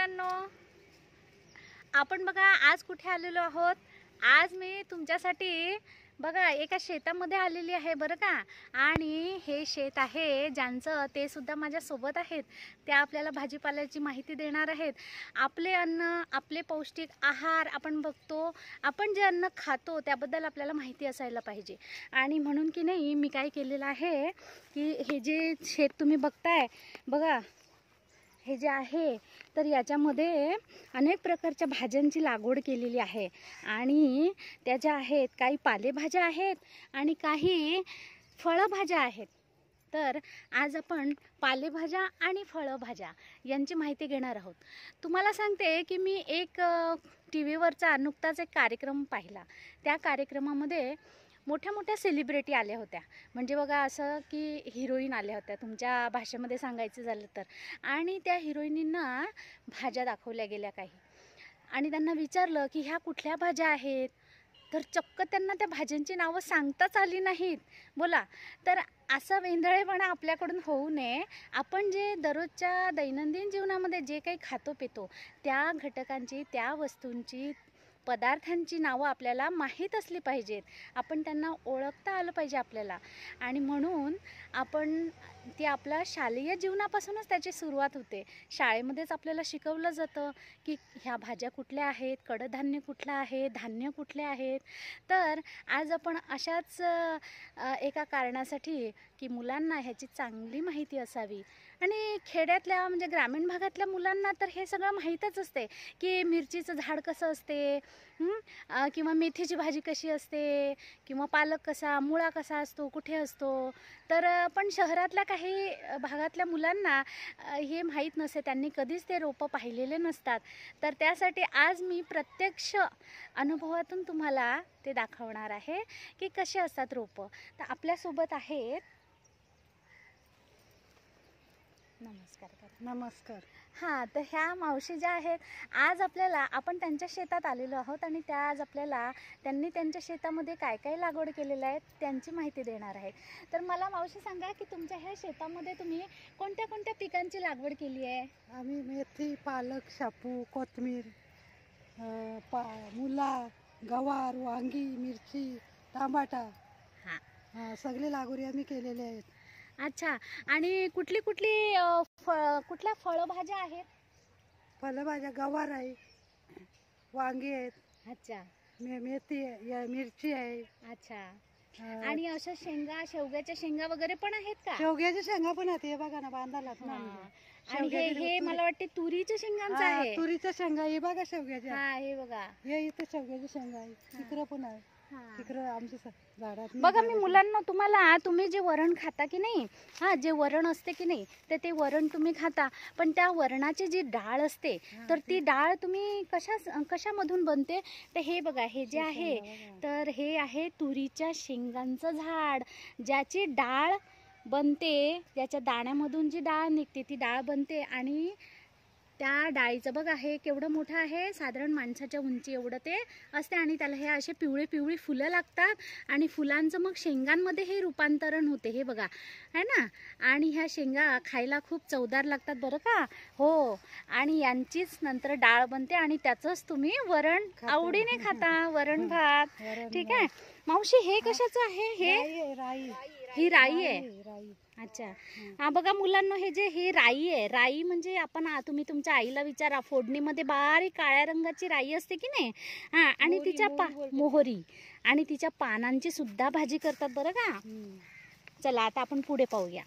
मुलांनो, आपण बघा आज कुठे आलेलो आहोत। आज मी तुमच्यासाठी बघा एका शेतामध्ये आलेली आहे बरं का। आणि हे शेत आहे ज्यांचं, ते सुद्धा माझ्या सोबत आहेत। ते आपल्याला भाजीपाल्याची माहिती देणार आहेत। आपले अन्न, आपले पौष्टिक आहार आपण बघतो, आपण जे अन्न खातो त्याबद्दल आपल्याला माहिती असायला पाहिजे। आणि म्हणून की नाही मी काय केलेलं आहे की हे जे शेत तुम्ही बघताय बघा, हे जे आहे तर याच्यामध्ये अनेक प्रकारच्या भाज्यांची लागवड केलेली आहे। आणि त्या ज्या आहेत काही पालेभाज्या आहेत आणि काही फळभाज्या आहेत। तर आज आपण पालेभाज्या आणि फळभाज्या यांची माहिती घेणार आहोत। तुम्हाला सांगते की मी एक टीव्हीवरचा नुकताच एक कार्यक्रम पाहिला। त्या कार्यक्रमामध्ये मोठ्या मोठ्या सेलिब्रिटी आल्या होत्या, म्हणजे बघा असं की हिरोईन आल्या होत्या तुमच्या भाषेमध्ये सांगायचं झालं तर। आणि त्या हिरोईनींना भाज्या दाखवल्या गेल्या काही, आणि त्यांना विचारलं की ह्या कुठल्या भाज्या आहेत, तर चक्क त्यांना त्या भाज्यांची नावं सांगताच आली नाहीत। बोला, तर असा वेंधळेपणा आपल्याकडून होऊ नये। आपण जे दररोजच्या दैनंदिन जीवनामध्ये जे काही खातो पितो त्या घटकांची, त्या वस्तूंची, पदार्थांची नावं आपल्याला माहीत असली पाहिजेत। आपण त्यांना ओळखता आलं पाहिजे आपल्याला। आणि म्हणून आपण ते आपल्या शालेय जीवनापासूनच त्याची सुरुवात होते। शाळेमध्येच आपल्याला शिकवलं जातं की ह्या भाज्या कुठल्या आहेत, कडधान्य कुठलं आहे, धान्य कुठले आहेत। तर आज आपण अशाच एका कारणासाठी की मुलांना ह्याची चांगली माहिती असावी। आणि खेड्यातल्या म्हणजे ग्रामीण भागातल्या मुलांना तर हे सगळं माहीतच असते की मिरचीचं झाड कसं असते, किंवा मेथीची भाजी कशी असते, किंवा पालक कसा, मुळा कसा असतो, कुठे असतो। तर पण शहरातल्या काही भागातल्या मुलांना हे माहीत नसते, त्यांनी कधीच ते रोपं पाहिलेले नसतात। तर त्यासाठी आज मी प्रत्यक्ष अनुभवातून तुम्हाला ते दाखवणार आहे की कसे असतात रोपं। तर आपल्यासोबत आहेत, नमस्कार करा। नमस्कार। हां, तर ह्या मावशी ज्या आहेत, आज आपण त्यांच्या शेतात आलेलो आहोत आणि त्या आज आपल्याला त्यांनी त्यांच्या शेतामध्ये काय काय लागवड केलेलं आहे त्यांची माहिती देणार आहेत। तर मला मावशी सांगा की तुमच्या ह्या शेतामध्ये तुम्ही कोणत्या कोणत्या पिकांची लागवड केली आहे? आम्ही मेथी, पालक, शापू, कोथिंबीर, मुला, गवार, वांगी, मिरची, टमाटा, सगळे लागवडी आम्ही केलेले आहेत। अच्छा, आणि कुठली कुठल्या फळभाज्या आहेत? फळभाज्या गवार आहे, वांगी आहेत, अच्छा, मेथी आहे, मिरची आहे। अच्छा, आणि अशा शेंगा, शेवग्याच्या शेंगा वगैरे पण आहेत का? शेवग्याच्या शेंगा पण आहेत, हे बघा ना बांधाला। आणि हे मला वाटते तुरीच्या शेंगांचं आहे। तुरीच्या शेंगा, हे बघा शेवग्याच्या, हा हे बघा, हे इथे शेवग्याच्या शेंगा आहे, तिकडं पण आहे, तिकडं आमच्या झाडात। बघा मी मुलांना, तुम्ही जे वरण खाता की नाही, जे वरण असते की नाही, तर ते वरण तुम्ही खाता, पण त्या वरणाची जी डाळ असते तर ती डाळ तुम्ही कशामधून बनते? तर हे बघा, हे जे आहे तर हे आहे तुरीच्या शेंगांचं झाड, ज्याची डाळ बनते, ज्याच्या दाण्यामधून जी डाळ निघते ती डाळ बनते। आणि त्या डाळीचं बघा हे केवढं मोठं आहे, साधारण माणसाच्या उंची एवढं ते असते। आणि त्याला हे असे पिवळी पिवळी फुलं लागतात आणि फुलांचं मग शेंगांमध्ये हे रूपांतरण होते, हे बघा है ना। आणि ह्या शेंगा खायला खूप चवदार लागतात बरं का। हो, आणि यांचीच नंतर डाळ बनते आणि त्याचंच तुम्ही वरण आवडीने खाता, वरण भात। ठीक आहे मावशी, हे कशाचं आहे? ही राई आहे। अच्छा, हा बघा मुलांना, ही राई आहे। राई म्हणजे तुम्ही तुमच्या आईला विचारा, फोडणीमध्ये बारीक काळ्या रंगाची राई असते की नाही, आणि तिच्या मोहरी, आणि तिच्या पानांची सुद्धा भाजी करतात बरं का। चला आता आपण पुढे पाहूया।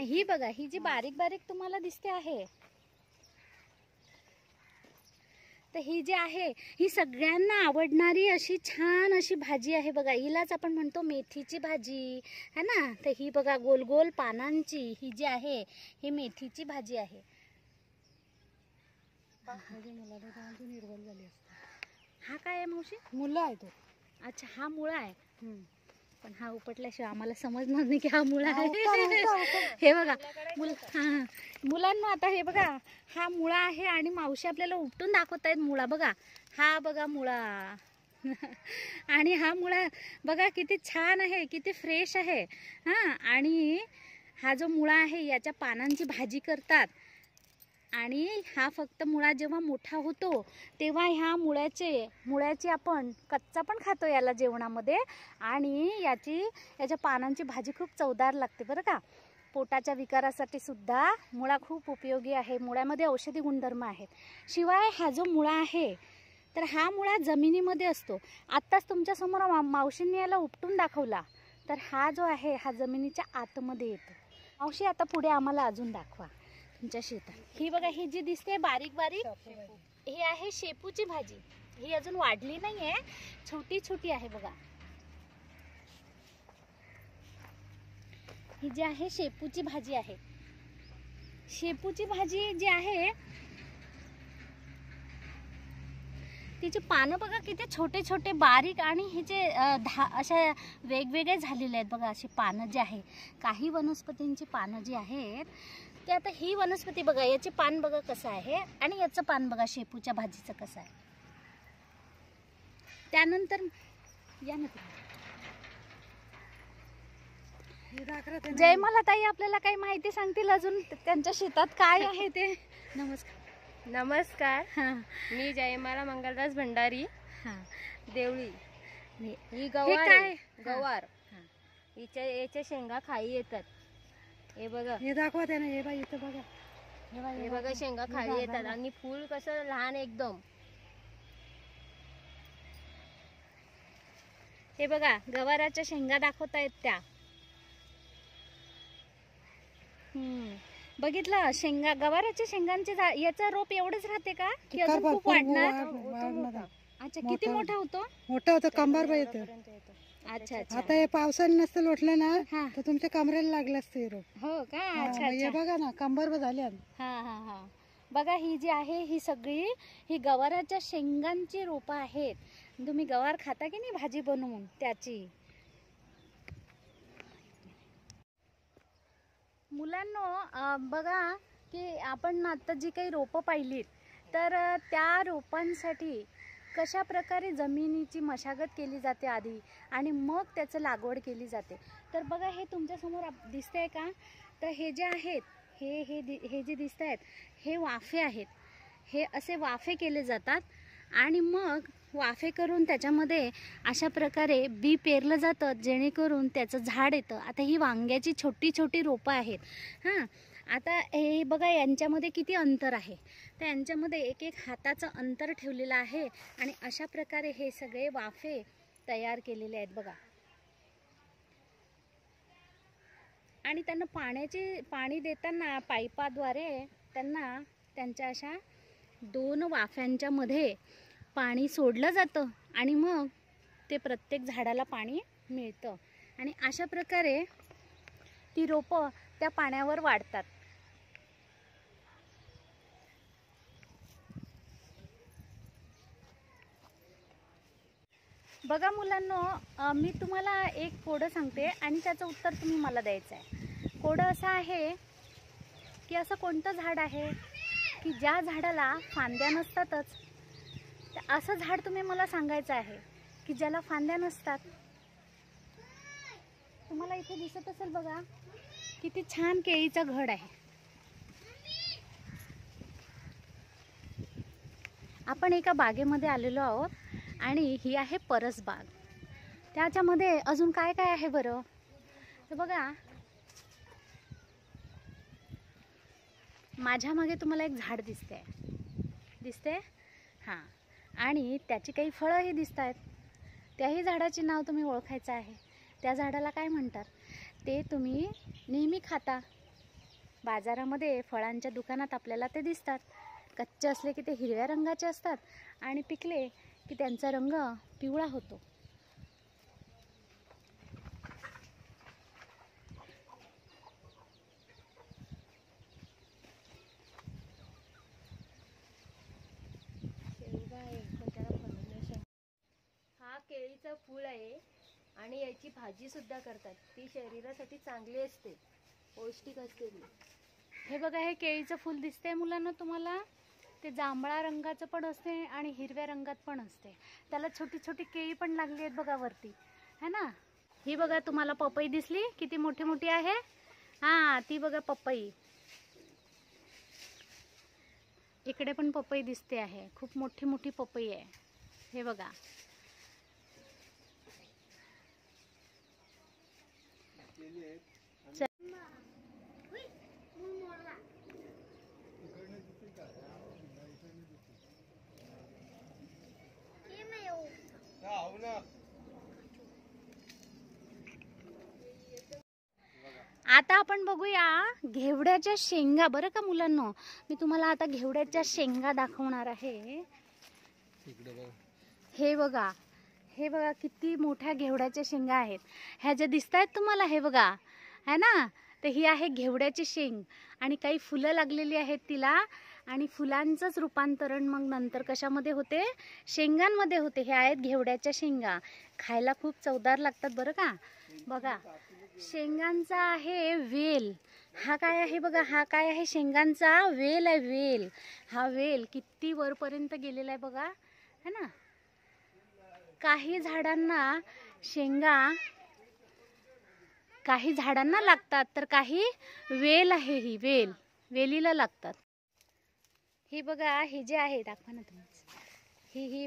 ही बघा, ही जी बारीक बारीक तुम्हाला दिसते आहे, तर ही जी आहे ही सगळ्यांना आवडणारी अशी छान अशी भाजी आहे बघा। हिलाच आपण म्हणतो मेथीची भाजी, है ना। तर ही बघा गोल गोल पानांची ही जी आहे ही मेथीची भाजी आहे। हा काय आहे मावशी? मुला आहे तो। अच्छा, हा मुळा आहे, पण हा उपटल्याशिवाय आम्हाला समजणार नाही की हा मुळा आहे। हे बघा मुलांना, आता हे बघा हा मुळा आहे आणि मावशी आपल्याला उपटून दाखवत आहेत मुळा। बघा, हा बघा मुळा, आणि हा मुळा बघा किती छान आहे, किती फ्रेश आहे। आणि हा जो मुळा आहे याच्या पानांची भाजी करतात आणि हा फक्त मुळा जेव्हा मोठा होतो तेव्हा ह्या मुळ्याची आपण कच्चा पण खातो याला जेवणामध्ये आणि याच्या पानांची भाजी खूप चवदार लागते बरं का. पोटाच्या विकारासाठी सुद्धा मुळा खूप उपयोगी आहे. मुळ्यामध्ये औषधी गुणधर्म आहेत. शिवाय हा जो मुळा आहे तर हा मुळा जमिनीमध्ये असतो. आत्ताच तुमच्यासमोर मावशींनी याला उपटून दाखवला तर हा जो आहे हा जमिनीच्या आतमध्ये येतो. मावशी आता पुढे आम्हाला अजून दाखवा तुमच्या शेतात. ही बघा, ही जी दिसते बारीक बारीक ही आहे शेपूची भाजी. ही अजून वाढली नाहीये, छोटी छोटी आहे बघा. ही जी आहे शेपूची भाजी आहे. शेपूची भाजी जी आहे तिचे पानं बघा किती छोटे छोटे बारीक आणि हिचे अशा वेगवेगळे झालेले आहेत बघा. अशी पानं जी आहे काही वनस्पतींची पानं जी आहेत ते, आता ही वनस्पती बघा याचे पान बघा कसं आहे आणि याचं पान बघा शेपूच्या भाजीचं कसं आहे. त्यानंतर या ना जयमाला ताई आपल्याला काही माहिती सांगतील अजून त्यांच्या शेतात काय आहे ते. नमस्कार. नमस्कार. मी जयमाला मंगलदास भंडारी, देवळी. ही गवार आहे, गवार. याच्या शेंगा खाई येतात. हे बघा, हे दाखवा त्याने. हे बाई इथं बघा, हे बघा शेंगा खाई येतात आणि फूल कसं लहान एकदम. हे बघा गवाराच्या शेंगा दाखवतायत त्या. बघितलं शेंगा, गवाराच्या शेंगांचे याचा रोप एवढंच राहते का की अजून खूप वाढणार? अच्छा, किती मोठा होतो? मोठा होतो, कंबर बाई येतो. अच्छा अच्छा. आता हे पावसाने नसतं लोटलं ना तर तुमच्या कमरेला लागलं असतं हे रोप. हो का? अच्छा हे बघा ना, कंबर झाले. हा हा हा. बघा ही जी आहे ही सगळी ही गवाराच्या शेंगांची रोपं आहेत. तुम्ही गवार खाता की नाही भाजी बनवून त्याची. मुलांनो बघा की आपण आता जी काही रोपं पाहिलीत तर त्या रोपांसाठी कशा प्रकारे जमिनीची मशागत केली जाते आधी आणि मग त्याचं लागवड केली जाते. तर बघा हे तुमच्यासमोर दिसतंय का? तर हे जे आहेत हे जे दिसत आहेत हे वाफे आहेत. हे असे वाफे केले जातात आणि मग वाफे करून त्याच्यामध्ये अशा प्रकारे बी पेरलं जातं जेणेकरून त्याचं झाड येतं. आता ही वांग्याची छोटी छोटी रोपं आहेत. आता हे बघा यांच्यामध्ये किती अंतर आहे. तर यांच्यामध्ये एक एक हाताचं अंतर ठेवलेलं आहे आणि अशा प्रकारे हे सगळे वाफे तयार केलेले आहेत बघा. आणि त्यांना पाणी देताना पाईपाद्वारे त्यांना त्यांच्या अशा 2 वाफ्यांच्या मध्ये पाणी सोडलं जातं आणि मग ते प्रत्येक झाडाला पाणी मिळतं आणि अशा प्रकारे ती रोपं त्या पाण्यावर वाढतात. बघा मुलांनो, मी तुम्हाला एक कोडं सांगते आणि त्याचं उत्तर तुम्ही मला द्यायचं आहे. कोडं असं आहे की असं कोणतं झाड आहे की ज्या झाडाला फांद्या नसतातच. तर असं झाड तुम्ही मला सांगायचं आहे की ज्याला फांद्या नसतात. तुम्हाला इथे दिसत असेल बघा किती छान केळीचं घड आहे. आपण एका बागेमध्ये आलेलो आहोत आणि ही आहे परसबाग. त्याच्यामध्ये अजून काय काय आहे बरं? तर बघा माझ्या मागे तुम्हाला एक झाड दिसते हां, आणि त्याची काही फळंही दिसत आहेत. त्याही झाडाचे नाव तुम्ही ओळखायचं आहे. त्या झाडाला काय म्हणतात ते तुम्ही नेहमी खाता. बाजारामध्ये फळांच्या दुकानात आपल्याला ते दिसतात. कच्चे असले की ते हिरव्या रंगाचे असतात आणि पिकले की त्यांचा रंग पिवळा होतो. हा केळीचं फूल आहे आणि याची भाजी सुद्धा करतात. ती शरीरासाठी चांगली असते, पौष्टिक असते ती. हे बघा हे केळीचं फूल दिसतंय मुलांना तुम्हाला. ते जांभळा रंगाचं पण असते आणि हिरव्या रंगात पण असते. त्याला छोटी छोटी केळी पण लागली आहेत बघा वरती, है ना. ही बघा तुम्हाला पपई दिसली किती मोठी मोठी आहे. हा ती बघा पपई. इकडे पण पपई दिसते आहे, खूप मोठी मोठी पपई आहे. हे बघा. आता आपण बघूया घेवड्याच्या शेंगा. बरं का मुलांनो, मी तुम्हाला आता घेवड्याच्या शेंगा दाखवणार आहे. हे बघा, हे बघा किती मोठ्या घेवड्याच्या शेंगा आहेत. ह्या ज्या दिसत आहेत तुम्हाला, हे बघा, है ना, तर ही आहे घेवड्याची शेंग. आणि काही फुलं लागलेली आहेत तिला, आणि फुलांचंच रूपांतरण मग नंतर कशामध्ये होते, शेंगांमध्ये होते. हे आहेत घेवड्याच्या शेंगा. खायला खूप चवदार लागतात बरं का. बघा, शेंगांचा आहे वेल. हा काय आहे बघा, हा काय आहे, शेंगांचा वेल आहे, वेल. हा वेल किती वरपर्यंत गेलेला आहे बघा, है ना. काही झाडांना शेंगा, काही झाडांना लागतात, तर काही वेल आहे, ही वेल, वेलीला लागतात. ही बघा, ही जे आहे, दाखवा ना तुम्ही, ही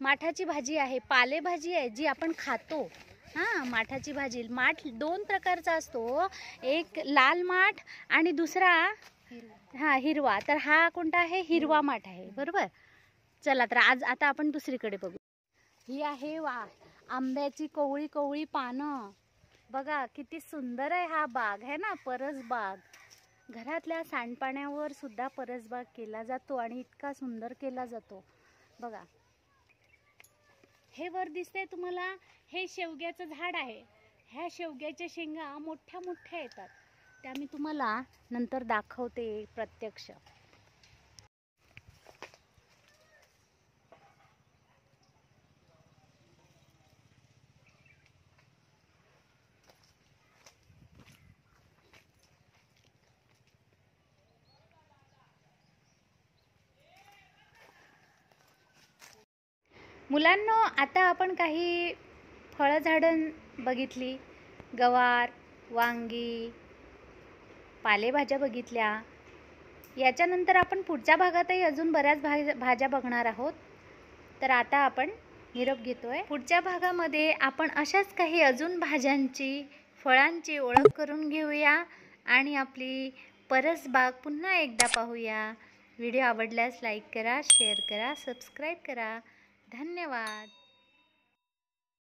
माठाची भाजी आहे, पालेभाजी आहे जी आपण खातो. हा, माठाची भाजी. माठ दोन प्रकारचा असतो, एक लाल माठ आणि दुसरा हा हिरवा. तर हा कोणता आहे, हिरवा माठ आहे, बरोबर. चला तर आता आपण दुसरीकडे बघू. ही आहे आंब्याची कोवळी कोवळी पानं. बघा किती सुंदर आहे हा बाग, है ना, परसबाग. घरातल्या सांडपाण्यावर सुद्धा परसबाग केला जातो आणि इतका सुंदर केला जातो. बघा, हे वर दिसतंय तुम्हाला, हे शेवग्याचं झाड आहे. ह्या शेवग्याच्या शेंगा मोठ्या मोठ्या येतात, त्या मी तुम्हाला नंतर दाखवते प्रत्यक्ष. मुलांनो, आता आपण काही फळझाडं बघितली, गवार, वांगी, पालेभाज्या बघितल्या. याच्यानंतर आपण पुढच्या भागातही अजून बऱ्याच भाज्या बघणार आहोत. तर आता आपण निरोप घेतोय. पुढच्या भागामध्ये आपण अशाच काही अजून भाज्यांची, फळांची ओळख करून घेऊया आणि आपली परसबाग पुन्हा एकदा पाहूया. व्हिडिओ आवडल्यास लाईक करा, शेअर करा, सबस्क्राईब करा. धन्यवाद.